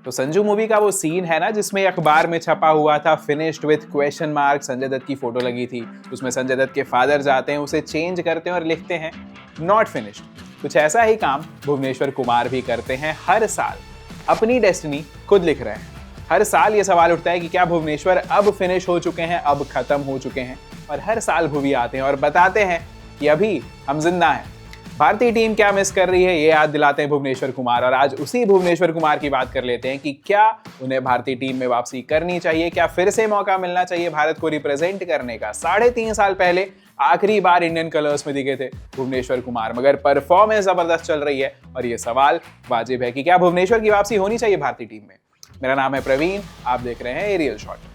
तो संजू मूवी का वो सीन है ना जिसमें अखबार में छपा हुआ था finished with question mark, Sanjay Dutt की फोटो लगी थी। उसमें संजय दत्त के फादर जाते हैं, उसे चेंज करते हैं और लिखते हैं नॉट फिनिश्ड। कुछ ऐसा ही काम भुवनेश्वर कुमार भी करते हैं। हर साल अपनी डेस्टिनी खुद लिख रहे हैं। हर साल ये सवाल उठता है कि क्या भुवनेश्वर अब फिनिश हो चुके हैं, अब खत्म हो चुके हैं। और हर साल भुवी आते हैं और बताते हैं कि अभी हम जिंदा हैं। भारतीय टीम क्या मिस कर रही है ये याद दिलाते हैं भुवनेश्वर कुमार। और आज उसी भुवनेश्वर कुमार की बात कर लेते हैं कि क्या उन्हें भारतीय टीम में वापसी करनी चाहिए, क्या फिर से मौका मिलना चाहिए भारत को रिप्रेजेंट करने का। 3.5 साल पहले आखिरी बार इंडियन कलर्स में दिखे थे भुवनेश्वर कुमार, मगर परफॉर्मेंस जबरदस्त चल रही है और ये सवाल वाजिब है कि क्या भुवनेश्वर की वापसी होनी चाहिए भारतीय टीम में। मेरा नाम है प्रवीण, आप देख रहे हैं एरियल शॉट।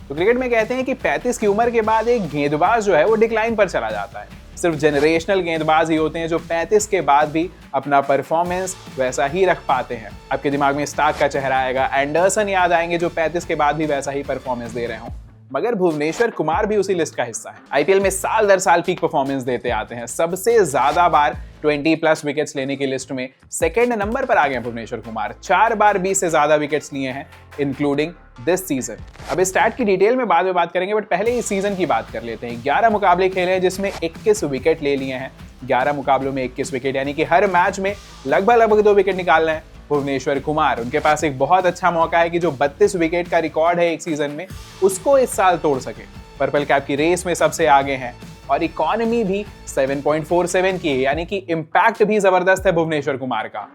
तो क्रिकेट में कहते हैं कि 35 की उम्र के बाद एक गेंदबाज जो है वो डिक्लाइन पर चला जाता है। सिर्फ जनरेशनल गेंदबाज ही होते हैं जो 35 के बाद भी अपना परफॉर्मेंस वैसा ही रख पाते हैं। आपके दिमाग में स्टार्क का चेहरा आएगा, एंडरसन याद आएंगे जो 35 के बाद भी वैसा ही परफॉर्मेंस दे रहे हों, मगर भुवनेश्वर कुमार भी उसी लिस्ट का हिस्सा है। आईपीएल में साल दर साल पीक परफॉर्मेंस देते आते हैं। सबसे ज्यादा बार 20+ विकेट्स लेने की लिस्ट में सेकंड नंबर पर आ गए भुवनेश्वर कुमार। 4 बार 20 से ज्यादा विकेट्स लिए हैं इंक्लूडिंग दिस सीजन। अब इस स्टैट की डिटेल में बाद में बात करेंगे, बट पहले इस सीजन की बात कर लेते हैं। 11 मुकाबले खेले हैं जिसमें 21 विकेट ले लिए हैं। 11 मुकाबलों में 21 विकेट, यानी कि हर मैच में लगभग 2 विकेट निकाल रहे हैं भुवनेश्वर कुमार। उनके पास एक बहुत अच्छा मौका है कि जो 32 विकेट का रिकॉर्ड है एक सीजन में, उसको इस साल तोड़ सके। पर्पल कैप की रेस में सबसे आगे हैं और इकोनॉमी भी 7.47 की है, यानी कि इंपैक्ट भी जबरदस्त है भुवनेश्वर कुमार का।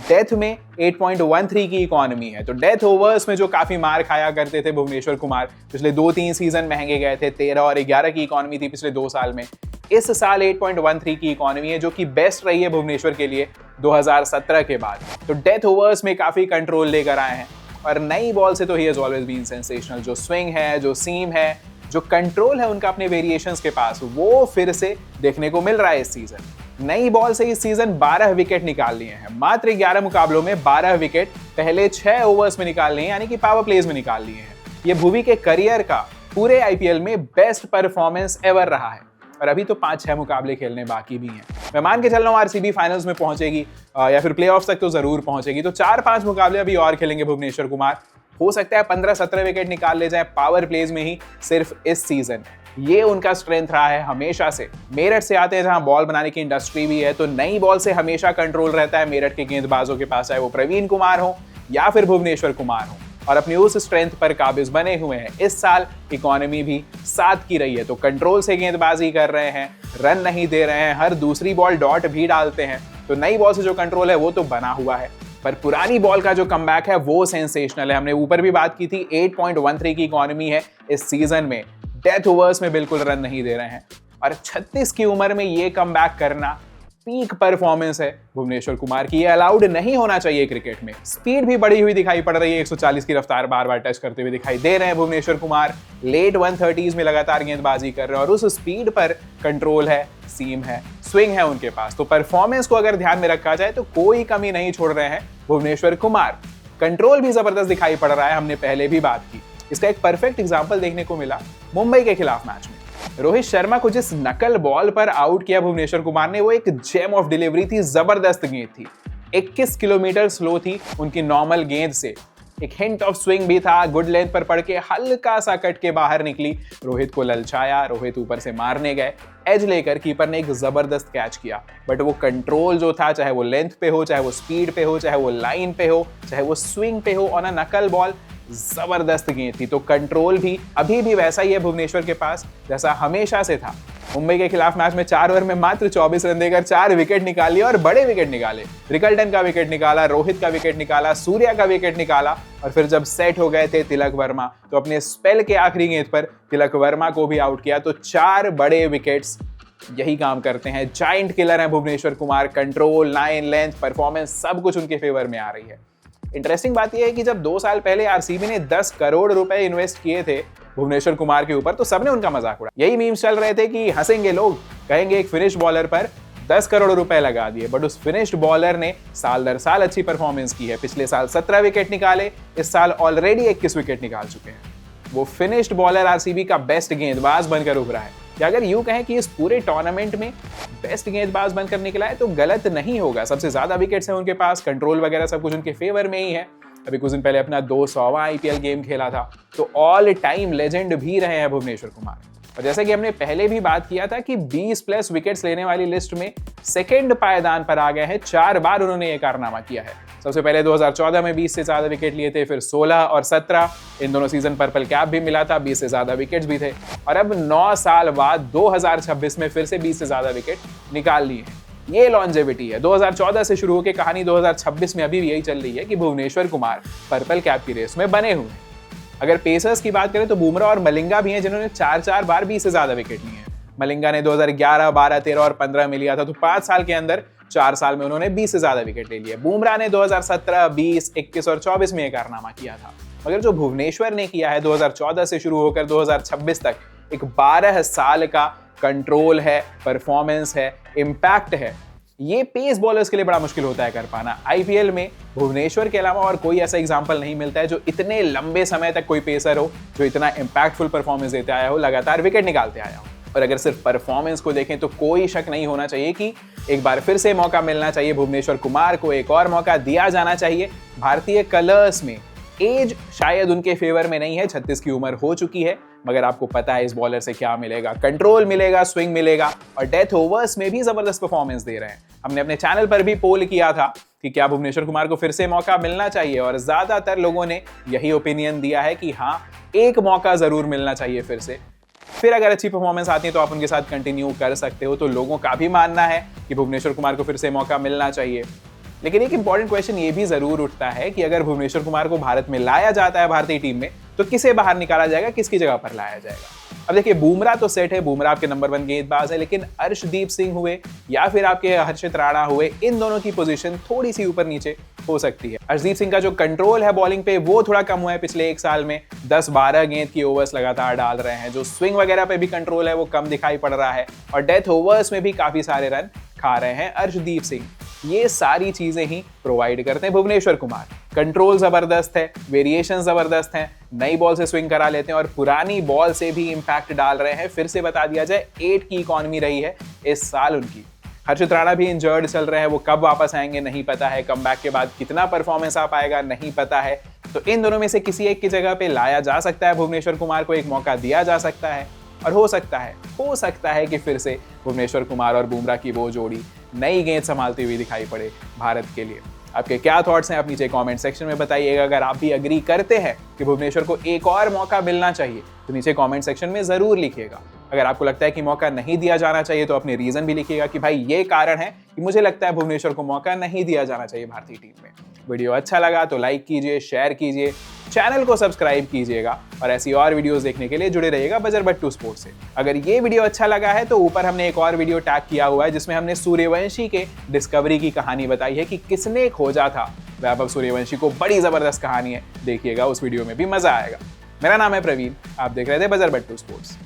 डेथ में 8.13 की इकोनॉमी है। तो डेथ ओवर्स में जो काफी मार खाया करते थे भुवनेश्वर कुमार, पिछले 2-3 सीजन महंगे गए थे। 13 और 11 की इकोनॉमी थी पिछले 2 साल में। इस साल 8.13 की इकोनॉमी है, जो कि बेस्ट रही है भुवनेश्वर के लिए 2017 के बाद। तो डेथ ओवर्स में काफी कंट्रोल लेकर आए हैं और नई बॉल से तो ही हैज ऑलवेज बीन सेंसेशनल। जो स्विंग है, जो सीम है, जो कंट्रोल है उनका अपने वेरिएशंस के पास, वो फिर से देखने को मिल रहा है इस सीजन। नई बॉल से इस सीजन 12 विकेट निकाल लिए हैं। मात्र 11 मुकाबलों में 12 विकेट पहले 6 ओवर्स में निकाल लिए हैं, यानी कि पावर प्लेज में निकाल लिए हैं। ये भुवी के करियर का पूरे आईपीएल में बेस्ट परफॉर्मेंस एवर रहा है और अभी तो 5-6 मुकाबले खेलने बाकी भी हैं। मैं मान के चल रहा हूँ आरसीबी फाइनल्स में पहुंचेगी या फिर प्लेऑफ्स तक तो जरूर पहुंचेगी। तो 4-5 मुकाबले अभी और खेलेंगे भुवनेश्वर कुमार। हो सकता है 15-17 विकेट निकाल ले जाए पावर प्लेज में ही सिर्फ इस सीजन। ये उनका स्ट्रेंथ रहा है हमेशा से। मेरठ से आते हैं जहां बॉल बनाने की इंडस्ट्री भी है, तो नई बॉल से हमेशा कंट्रोल रहता है मेरठ के गेंदबाजों के पास, चाहे वो प्रवीण कुमार हो या फिर भुवनेश्वर कुमार हो, और अपनी उस स्ट्रेंथ पर काबिज बने हुए हैं। इस साल इकोनॉमी भी 7 की रही है, तो कंट्रोल से गेंदबाजी कर रहे हैं, रन नहीं दे रहे हैं, हर दूसरी बॉल डॉट भी डालते हैं। तो नई बॉल से जो कंट्रोल है वो तो बना हुआ है, पर पुरानी बॉल का जो कमबैक है वो सेंसेशनल है। हमने ऊपर भी बात की थी, 8.13 की इकोनॉमी है इस सीजन में। डेथ ओवर्स में बिल्कुल रन नहीं दे रहे हैं और 36 की उम्र में ये कमबैक करना पीक परफॉर्मेंस है भुवनेश्वर कुमार की। ये अलाउड नहीं होना चाहिए क्रिकेट में। स्पीड भी बढ़ी हुई दिखाई पड़ रही है, 140 की रफ्तार बार बार टच करते हुए दिखाई दे रहे हैं भुवनेश्वर कुमार। लेट 130s में लगातार गेंदबाजी कर रहे हैं और उस स्पीड पर कंट्रोल है, सीम है, स्विंग है उनके पास। तो परफॉर्मेंस को अगर ध्यान में रखा जाए तो कोई कमी नहीं छोड़ रहे हैं भुवनेश्वर कुमार। कंट्रोल भी जबरदस्त दिखाई पड़ रहा है, हमने पहले भी बात की। इसका एक परफेक्ट एग्जांपल देखने को मिला मुंबई के खिलाफ मैच में। रोहित शर्मा को जिस नकल बॉल पर आउट किया भुवनेश्वर कुमार ने, वो एक जेम ऑफ डिलीवरी थी, जबरदस्त गेंद थी। 21 किलोमीटर स्लो थी उनकी नॉर्मल गेंद से। एक हिंट ऑफ स्विंग भी था, गुड लेंथ पर पड़ के हल्का सा कट के बाहर निकली, रोहित को ललचाया, रोहित ऊपर से मारने गए, एज लेकर कीपर ने एक जबरदस्त कैच किया। बट वो कंट्रोल जो था, चाहे वो लेंथ पे हो, चाहे वो स्पीड पे हो, चाहे वो लाइन पे हो, चाहे वो स्विंग पे हो, ऑन अ नकल बॉल, जबरदस्त गेंद थी। तो कंट्रोल भी अभी भी वैसा ही है भुवनेश्वर के पास जैसा हमेशा से था। मुंबई के खिलाफ मैच में 4 ओवर में मात्र 24 रन देकर 4 विकेट निकाल लिए और बड़े विकेट निकाले। रिकल्टन का विकेट निकाला, रोहित का विकेट निकाला, सूर्या का विकेट निकाला, और फिर जब सेट हो गए थे तिलक वर्मा, तो अपने स्पेल के आखिरी गेंद पर तिलक वर्मा को भी आउट किया। तो 4 बड़े विकेट्स यही काम करते हैं। जायंट किलर है Bhuvneshwar Kumar. Control, line, length, performance सब कुछ उनके फेवर में आ रही है। इंटरेस्टिंग बात यह है कि जब 2 साल पहले आरसीबी ने 10 करोड़ रुपए इन्वेस्ट किए थे भुवनेश्वर कुमार के ऊपर, तो सबने उनका मजाक उड़ा। यही मीम्स चल रहे थे कि हंसेंगे लोग, कहेंगे एक फिनिश बॉलर पर 10 करोड़ रुपए लगा दिए। बट उस फिनिश्ड बॉलर ने साल दर साल अच्छी परफॉर्मेंस की है। पिछले साल 17 विकेट निकाले, इस साल ऑलरेडी 21 विकेट निकाल चुके हैं। वो फिनिश्ड बॉलर आरसीबी का बेस्ट गेंदबाज बनकर उभरा है। या अगर यूं कहें कि इस पूरे टूर्नामेंट में बेस्ट गेंदबाज बनकर निकला है तो गलत नहीं होगा। सबसे ज्यादा विकेट्स हैं उनके पास, कंट्रोल वगैरह सब कुछ उनके फेवर में ही है। अभी कुछ दिन पहले अपना 200वां आईपीएल गेम खेला था, तो ऑल टाइम लेजेंड भी रहे हैं भुवनेश्वर कुमार। और जैसा कि हमने पहले भी बात किया था कि 20+ विकेट्स लेने वाली लिस्ट में सेकंड पायदान पर आ गए हैं। 4 बार उन्होंने ये कारनामा किया है। सबसे पहले 2014 में 20 से ज्यादा विकेट लिए थे, फिर 16 और 17, इन दोनों सीजन पर्पल कैप भी मिला था, 20 से ज्यादा विकेट्स भी थे। और अब 9 साल बाद 2026 में फिर से 20 से ज्यादा विकेट निकाल लिए हैं। ये लॉन्जेविटी है। 2014 से शुरू होकर कहानी 2026 में अभी भी यही चल रही है कि भुवनेश्वर कुमार पर्पल कैप की रेस में बने हुए हैं। अगर पेसर्स की बात करें तो बुमराह और मलिंगा भी हैं जिन्होंने 4-4 बार 20 से ज्यादा विकेट लिए हैं। मलिंगा ने 2011, 12, 13 और 15 में लिया था, तो 5 साल के अंदर 4 साल में उन्होंने 20 से ज्यादा विकेट ले लिए। बुमराह ने 2017, 20, 21 और 24 में यह कारनामा किया था। मगर जो भुवनेश्वर ने किया है 2014 से शुरू होकर 2026 तक, एक 12 साल का कंट्रोल है, परफॉर्मेंस है, इम्पैक्ट है, ये पेस बॉलर्स के लिए बड़ा मुश्किल होता है कर पाना। आईपीएल में भुवनेश्वर के अलावा और कोई ऐसा एग्जांपल नहीं मिलता है जो इतने लंबे समय तक कोई पेसर हो जो इतना इंपैक्टफुल परफॉर्मेंस देते आया हो, लगातार विकेट निकालते आया हो। और अगर सिर्फ परफॉर्मेंस को देखें तो कोई शक नहीं होना चाहिए कि एक बार फिर से मौका मिलना चाहिए भुवनेश्वर कुमार को, एक और मौका दिया जाना चाहिए। भारतीय कलर्स में एज शायद उनके फेवर में नहीं है, 36 की उम्र हो चुकी है, मगर आपको पता है इस बॉलर से क्या मिलेगा, कंट्रोल मिलेगा, स्विंग मिलेगा, और डेथ ओवर्स में भी जबरदस्त परफॉर्मेंस दे रहे हैं। हमने अपने चैनल पर भी पोल किया था कि क्या भुवनेश्वर कुमार को फिर से मौका मिलना चाहिए, और ज्यादातर लोगों ने यही ओपिनियन दिया है कि हाँ, एक मौका जरूर मिलना चाहिए फिर से। फिर अगर अच्छी परफॉर्मेंस आती है तो आप उनके साथ कंटिन्यू कर सकते हो। तो लोगों का भी मानना है कि भुवनेश्वर कुमार को फिर से मौका मिलना चाहिए। लेकिन एक इंपॉर्टेंट क्वेश्चन ये भी जरूर उठता है कि अगर भुवनेश्वर कुमार को भारत में लाया जाता है भारतीय टीम में, तो किसे बाहर निकाला जाएगा, किसकी जगह पर लाया जाएगा। अब देखिए, बुमराह तो सेट है, बुमराह आपके नंबर 1 गेंदबाज है, लेकिन अर्शदीप सिंह हुए या फिर आपके हर्षित राणा हुए, इन दोनों की पोजीशन थोड़ी सी ऊपर नीचे हो सकती है। अर्शदीप सिंह का जो कंट्रोल है बॉलिंग पे वो थोड़ा कम हुआ है पिछले 1 साल में, 10-12 गेंद की ओवर्स लगातार डाल रहे हैं। जो स्विंग वगैरह पे भी कंट्रोल है वो कम दिखाई पड़ रहा है, और डेथ ओवर्स में भी काफी सारे रन खा रहे हैं अर्शदीप सिंह। ये सारी चीजें ही प्रोवाइड करते हैं भुवनेश्वर कुमार। कंट्रोल जबरदस्त है, वेरिएशन जबरदस्त है, नई बॉल से स्विंग करा लेते हैं और पुरानी बॉल से भी इंपैक्ट डाल रहे हैं। फिर से बता दिया जाए, 8 की इकॉनमी रही है इस साल उनकी। हर्षित राणा भी इंजर्ड चल रहे हैं, वो कब वापस आएंगे नहीं पता है, कमबैक के बाद कितना परफॉर्मेंस आ पाएगा नहीं पता है। तो इन दोनों में से किसी एक की जगह पे लाया जा सकता है भुवनेश्वर कुमार को, एक मौका दिया जा सकता है, और हो सकता है कि फिर से भुवनेश्वर कुमार और बुमराह की वो जोड़ी नई गेंद संभालती हुई दिखाई पड़े भारत के लिए। आपके क्या थॉट्स हैं आप नीचे कमेंट सेक्शन में बताइएगा। अगर आप भी अग्री करते हैं कि भुवनेश्वर को एक और मौका मिलना चाहिए तो नीचे कमेंट सेक्शन में जरूर लिखिएगा। अगर आपको लगता है कि मौका नहीं दिया जाना चाहिए तो अपने रीजन भी लिखिएगा कि भाई ये कारण है कि मुझे लगता है भुवनेश्वर को मौका नहीं दिया जाना चाहिए भारतीय टीम में। वीडियो अच्छा लगा तो लाइक कीजिए, शेयर कीजिए, चैनल को सब्सक्राइब कीजिएगा, और ऐसी और वीडियोस देखने के लिए जुड़े रहिएगा बजरबट्टू स्पोर्ट्स से। अगर ये वीडियो अच्छा लगा है तो ऊपर हमने एक और वीडियो टैग किया हुआ है जिसमें हमने सूर्यवंशी के डिस्कवरी की कहानी बताई है कि किसने खोजा था वैभव सूर्यवंशी को। बड़ी जबरदस्त कहानी है, देखिएगा, उस वीडियो में भी मजा आएगा। मेरा नाम है प्रवीण, आप देख रहे थे बजरबट्टू स्पोर्ट्स।